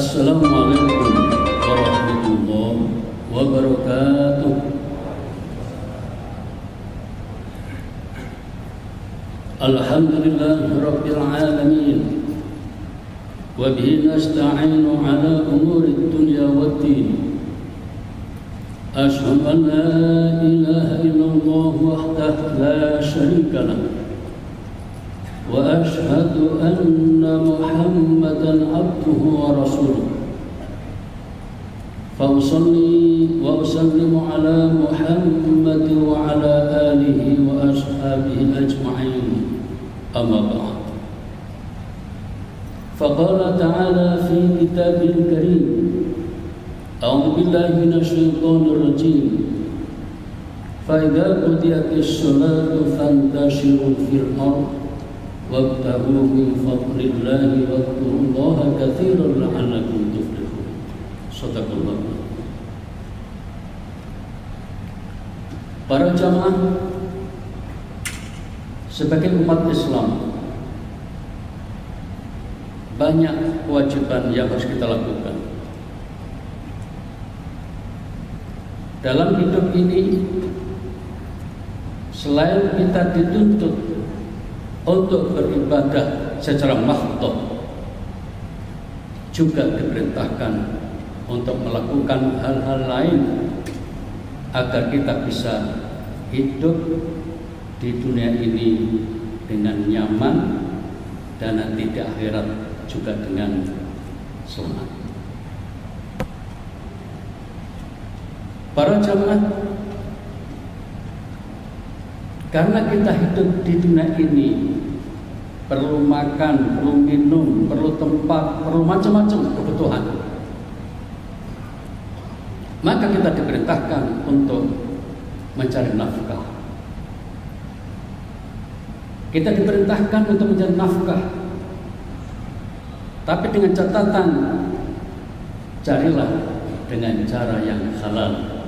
Assalamualaikum warahmatullahi wabarakatuh. Alhamdulillahi rabbil alamin. Wa bihi nasta'inu ala umuri dunya waddin. Asyhadu an la ilaha illallah wahdahu la syarika lahu. وأشهد أن محمدًا عبده ورسوله فأصلي وأسلم على محمد وعلى آله وأصحابه أجمعين أما بعد فقال تعالى في كتابه الكريم أعوذ بالله من الشيطان الرجيم فإذا قضيت الصلاة فانتشروا في الأرض wabtaghu min fadlillahi wadhkurullaha katsiran la'allakum tuflihun. Shadaqallah. Para jamaah sebagai umat Islam, banyak kewajiban yang harus kita lakukan. Dalam hidup ini, selain kita dituntut untuk beribadah secara mahdhah, juga diperintahkan untuk melakukan hal-hal lain agar kita bisa hidup di dunia ini dengan nyaman dan nanti di akhirat juga dengan selamat. Para jamaah, karena kita hidup di dunia ini perlu makan, perlu minum, perlu tempat, perlu macam-macam kebutuhan. Maka kita diperintahkan untuk mencari nafkah. Kita diperintahkan untuk mencari nafkah. Tapi dengan catatan, carilah dengan cara yang halal.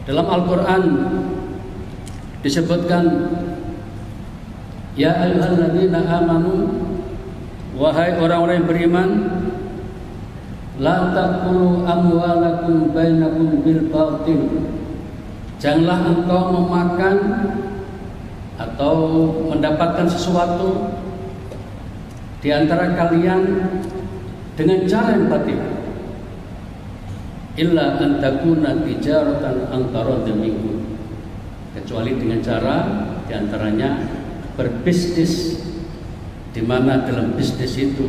Dalam Al-Quran disebutkan, ya ayyuhalladzina amanu, wahai orang-orang yang beriman, la ta'kulu amwalakum bainakum bil batil. Janganlah engkau memakan atau mendapatkan sesuatu di antara kalian dengan cara yang batil. Illa an takuna tijaratan antara minkum, kecuali dengan cara diantaranya berbisnis, di mana dalam bisnis itu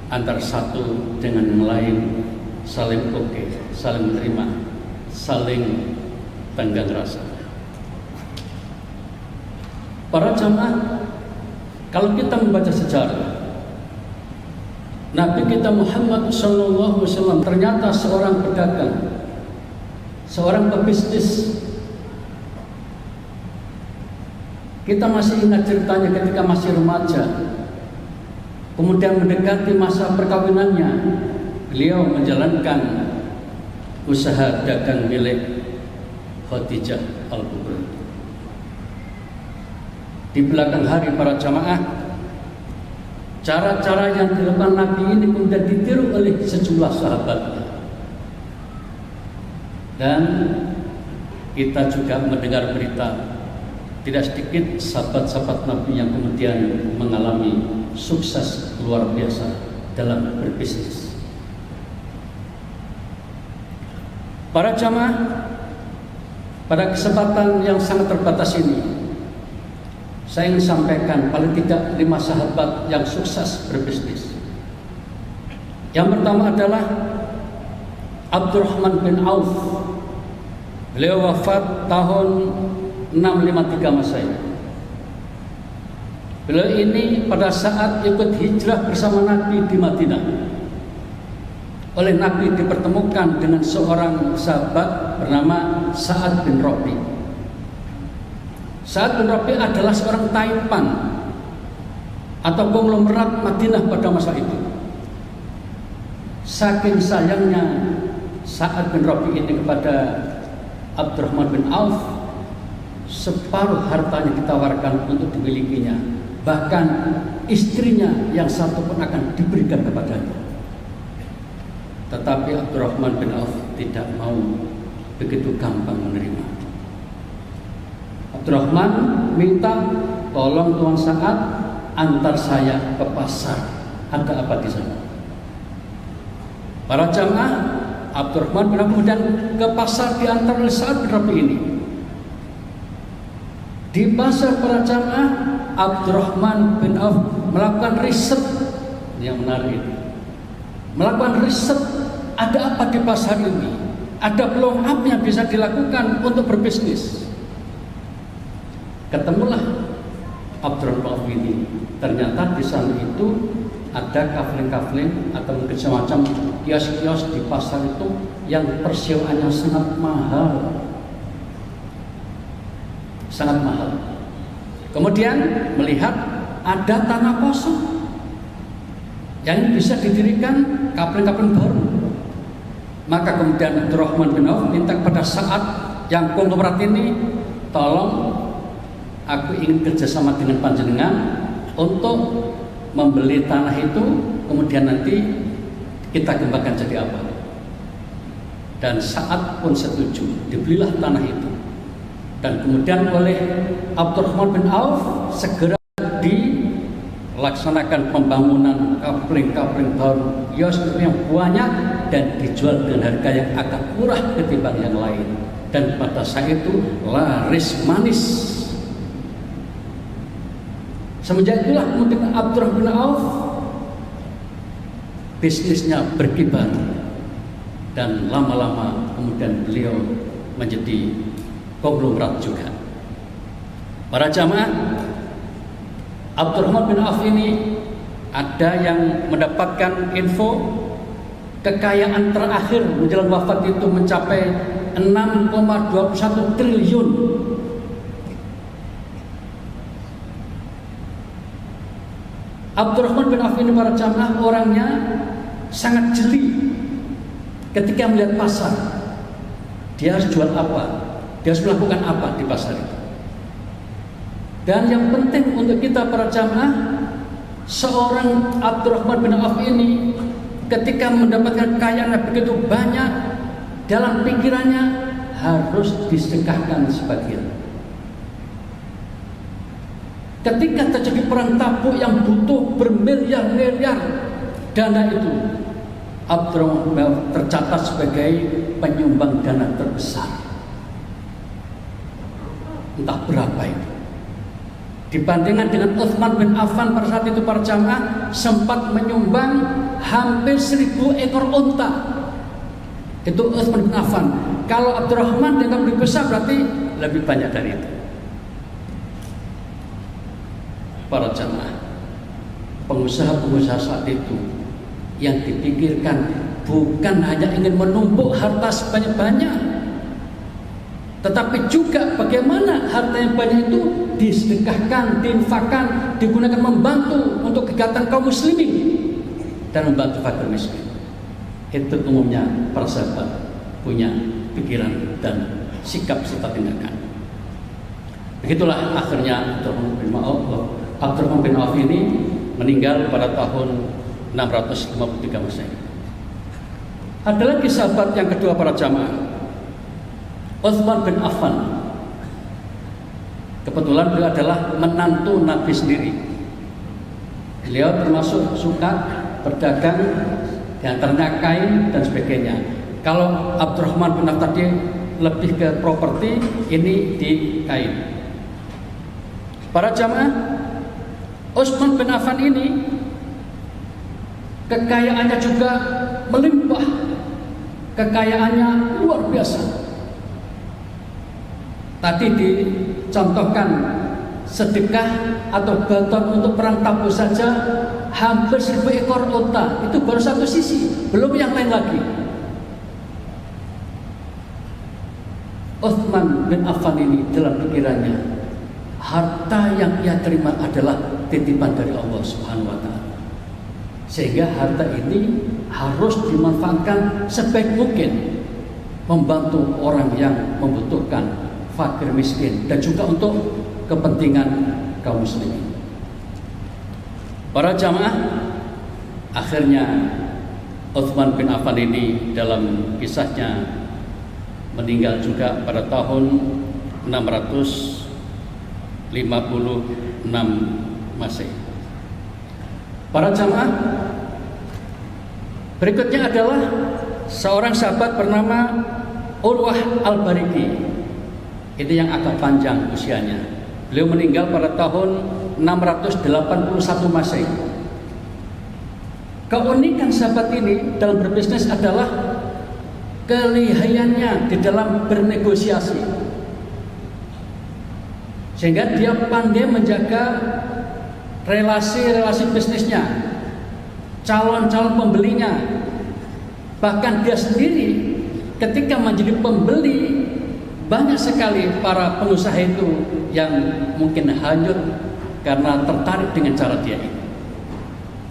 antara satu dengan yang lain saling oke, saling menerima, saling tenggang rasa. Para jamaah, kalau kita membaca sejarah, Nabi kita Muhammad SAW ternyata seorang pedagang, seorang pebisnis. Kita masih ingat ceritanya ketika masih remaja, kemudian mendekati masa perkawinannya, beliau menjalankan usaha dagang milik Khadijah Al-Kubra. Di belakang hari para jamaah, cara-cara yang dilakukan Nabi ini kemudian ditiru oleh sejumlah sahabatnya. Dan kita juga mendengar berita tidak sedikit sahabat-sahabat Nabi yang kemudian mengalami sukses luar biasa dalam berbisnis. Para jamaah, pada kesempatan yang sangat terbatas ini, saya ingin sampaikan paling tidak 5 sahabat yang sukses berbisnis. Yang pertama adalah Abdurrahman bin Auf. Beliau wafat tahun 653 Masehi. Beliau ini pada saat ikut hijrah bersama Nabi di Madinah. Oleh Nabi dipertemukan dengan seorang sahabat bernama Sa'ad bin Rabi. Sa'ad bin Rabi adalah seorang taipan atau konglomerat Madinah pada masa itu. Saking sayangnya Sa'ad bin Rabi ini kepada Abdurrahman bin Auf, separuh hartanya ditawarkan untuk dimilikinya. Bahkan istrinya yang satu pun akan diberikan kepadanya. Tetapi Abdurrahman bin Auf tidak mau begitu gampang menerima. Abdurrahman minta, tolong Tuan Sa'ad antar saya ke pasar. Ada apa di sana? Para jamaah, Abdurrahman bin Auf kemudian ke pasar diantar oleh Sa'ad bin Rabi ini. Di pasar para jamaah, Abdurrahman bin Auf melakukan riset yang menarik ini. Melakukan riset, ada apa di pasar ini? Ada peluang apa yang bisa dilakukan untuk berbisnis? Ketemulah Abdurrahman bin Auf ini. Ternyata di sana itu ada kafling-kafling atau mungkin semacam kios-kios di pasar itu yang persewaannya sangat mahal. Sangat mahal. Kemudian melihat ada tanah kosong yang bisa didirikan kafling-kafling baru. Maka kemudian Abdurrahman bin Auf minta kepada Sa'ad yang konglomerat ini, tolong aku ingin kerjasama dengan panjenengan untuk membeli tanah itu, kemudian nanti kita kembangkan jadi apa. Dan Sa'ad pun setuju, dibelilah tanah itu. Dan kemudian oleh Abdurrahman bin Auf segera dilaksanakan pembangunan kafling-kafling baru, kios yang banyak dan dijual dengan harga yang agak murah ketimbang yang lain. Dan pada saat itu laris manis. Semenjak itulah kemudian Abdurrahman bin Auf bisnisnya berkibar dan lama-lama kemudian beliau menjadi konglomerat juga. Para jamaah, Abdurrahman bin Auf ini ada yang mendapatkan info kekayaan terakhir menjelang wafat itu mencapai 6,21 triliun. Abdurrahman bin Auf ini para jamaah orangnya sangat jeli ketika melihat pasar. Dia harus jual apa? Dia harus melakukan apa di pasar itu? Dan yang penting untuk kita para jamaah, seorang Abdurrahman bin Auf ini ketika mendapatkan kekayaan yang begitu banyak, dalam pikirannya harus disedekahkan sebagian. Ketika terjadi perang Tabuk yang butuh bermiliar-miliar dana itu, Abdurrahman tercatat sebagai penyumbang dana terbesar. Entah berapa itu. Dibandingkan dengan Utsman bin Affan pada saat itu para jamaah sempat menyumbang hampir 1000 ekor unta. Itu Utsman bin Affan. Kalau Abdurrahman dengan lebih besar berarti lebih banyak dari itu. Para jamaah, pengusaha-pengusaha saat itu yang dipikirkan bukan hanya ingin menumpuk harta sebanyak-banyak, tetapi juga bagaimana harta yang banyak itu disedekahkan, diinfakkan, digunakan membantu untuk kegiatan kaum muslimin dan membantu fakir miskin. Itu umumnya para sahabat punya pikiran dan sikap serta tindakan. Begitulah akhirnya Abdurrahman bin Auf ini meninggal pada tahun 653 Masehi. Ada lagi sahabat yang kedua para jamaah, Utsman bin Affan. Kebetulan beliau adalah menantu Nabi sendiri. Beliau termasuk suka berdagang, diantaranya kain dan sebagainya. Kalau Abdurrahman bin Auf tadi lebih ke properti, ini di kain. Para jamaah, Utsman bin Affan ini kekayaannya juga melimpah, kekayaannya luar biasa. Tadi dicontohkan sedekah atau bantuan untuk perang Tabuk saja hampir 1000 ekor unta. Itu baru satu sisi, belum yang lain lagi. Utsman bin Affan ini dalam pikirannya, harta yang ia terima adalah titipan dari Allah Subhanahu wa Ta'ala. Sehingga harta ini harus dimanfaatkan sebaik mungkin membantu orang yang membutuhkan, fakir miskin, dan juga untuk kepentingan kaum muslimin. Para jamaah, akhirnya Utsman bin Affan ini dalam kisahnya meninggal juga pada tahun 656 Masehi. Para jamaah, berikutnya adalah seorang sahabat bernama Urwah Al-Bariki. Itu yang agak panjang usianya. Beliau meninggal pada tahun 681 Masehi. Keunikan sahabat ini dalam berbisnis adalah kelihayannya di dalam bernegosiasi, sehingga dia pandai menjaga relasi-relasi bisnisnya, calon-calon pembelinya. Bahkan dia sendiri ketika menjadi pembeli, banyak sekali para pengusaha itu yang mungkin hanyut karena tertarik dengan cara dia ini.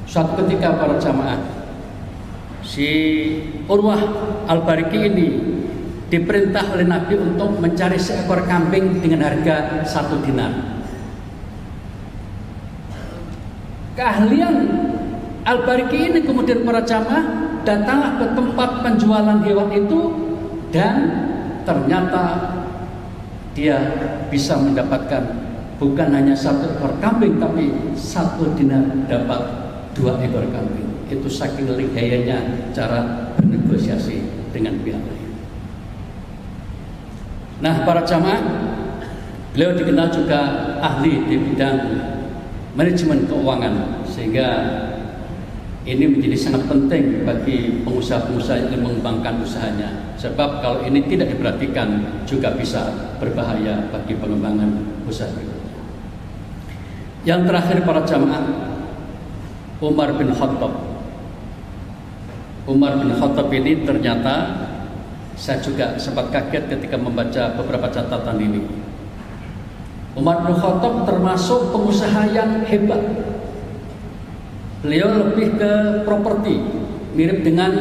Suatu ketika para jamaah, si Urwah Al-Bariki ini diperintah oleh Nabi untuk mencari seekor kambing dengan harga 1 dinar. Keahlian Al-Bariki ini kemudian para jamaah datanglah ke tempat penjualan hewan itu, dan ternyata dia bisa mendapatkan bukan hanya 1 ekor kambing, tapi 1 dinar dapat 2 ekor kambing. Itu saking lihainya cara bernegosiasi dengan pihak lain. Nah, para jamaah, beliau dikenal juga ahli di bidang manajemen keuangan, sehingga ini menjadi sangat penting bagi pengusaha-pengusaha yang mengembangkan usahanya. Sebab kalau ini tidak diperhatikan juga bisa berbahaya bagi pengembangan usaha berikutnya. Yang terakhir para jamaah, Umar bin Khattab. Umar bin Khattab ini ternyata saya juga sempat kaget ketika membaca beberapa catatan ini. Umar bin Khattab termasuk pengusaha yang hebat. Beliau lebih ke properti, mirip dengan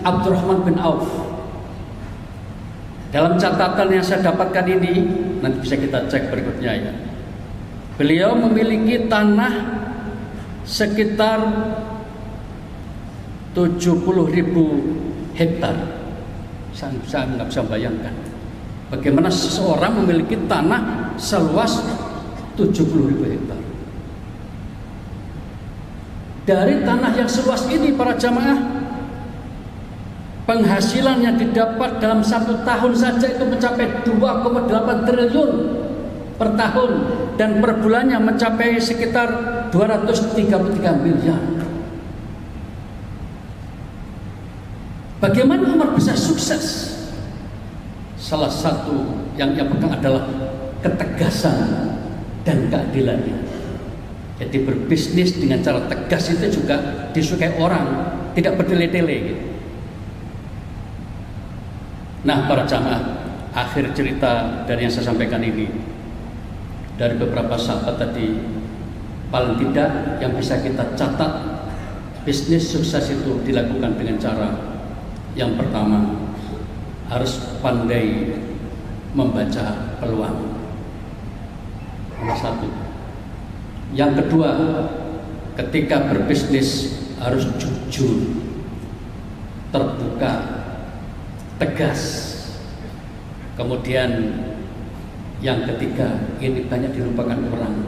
Abdurrahman bin Auf. Dalam catatan yang saya dapatkan ini, nanti bisa kita cek berikutnya ya. Beliau memiliki tanah sekitar 70.000 hektar. Saya nggak bisa bayangkan bagaimana seseorang memiliki tanah seluas 70.000 hektar. Dari tanah yang seluas ini para jamaah, penghasilan yang didapat dalam 1 tahun saja itu mencapai 2,8 triliun per tahun, dan per bulannya mencapai sekitar 233 miliar. Bagaimana Umar bisa sukses? Salah satu yang ia pegang adalah ketegasan dan keadilannya. Jadi berbisnis dengan cara tegas itu juga disukai orang, tidak bertele-tele gitu. Nah, para jamaah, akhir cerita dari yang saya sampaikan ini, dari beberapa sahabat tadi, paling tidak yang bisa kita catat, bisnis sukses itu dilakukan dengan cara yang pertama, harus pandai membaca peluang. Nomor 1. Yang kedua, ketika berbisnis harus jujur, terbuka, tegas. Kemudian yang ketiga, ini banyak dilupakan orang,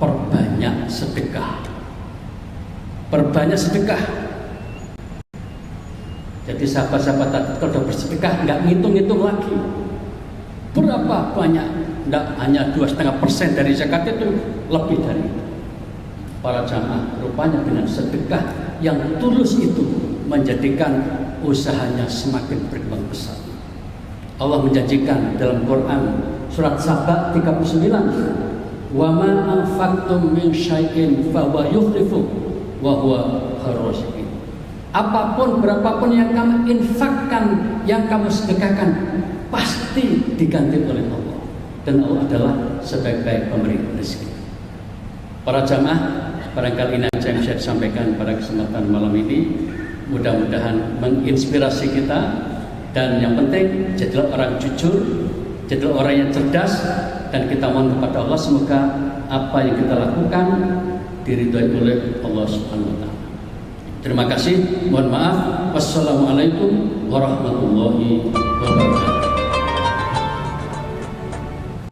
perbanyak sedekah. Perbanyak sedekah. Jadi sahabat-sahabat tadi kalau sudah bersedekah nggak ngitung-ngitung lagi berapa banyak, nggak hanya 2,5% dari zakat, itu lebih dari itu. Para jamaah, rupanya dengan sedekah yang tulus itu menjadikan usahanya semakin berkembang pesat. Allah menjanjikan dalam Quran surat Saba 39, wa ma anfaqtum min syai'in fa huwa yukhlifu wa huwa khairur raziqin. Apapun berapapun yang kamu infakkan, yang kamu sedekahkan, pasti diganti oleh Allah, dan Allah adalah sebaik-baik pemberi rezeki. Para jamaah, barangkali ini yang saya sampaikan pada kesempatan malam ini, mudah-mudahan menginspirasi kita, dan yang penting jadilah orang jujur, jadilah orang yang cerdas, dan kita mohon kepada Allah semoga apa yang kita lakukan diridhoi oleh Allah Subhanahu wa taala. Terima kasih, mohon maaf. Wassalamualaikum warahmatullahi wabarakatuh.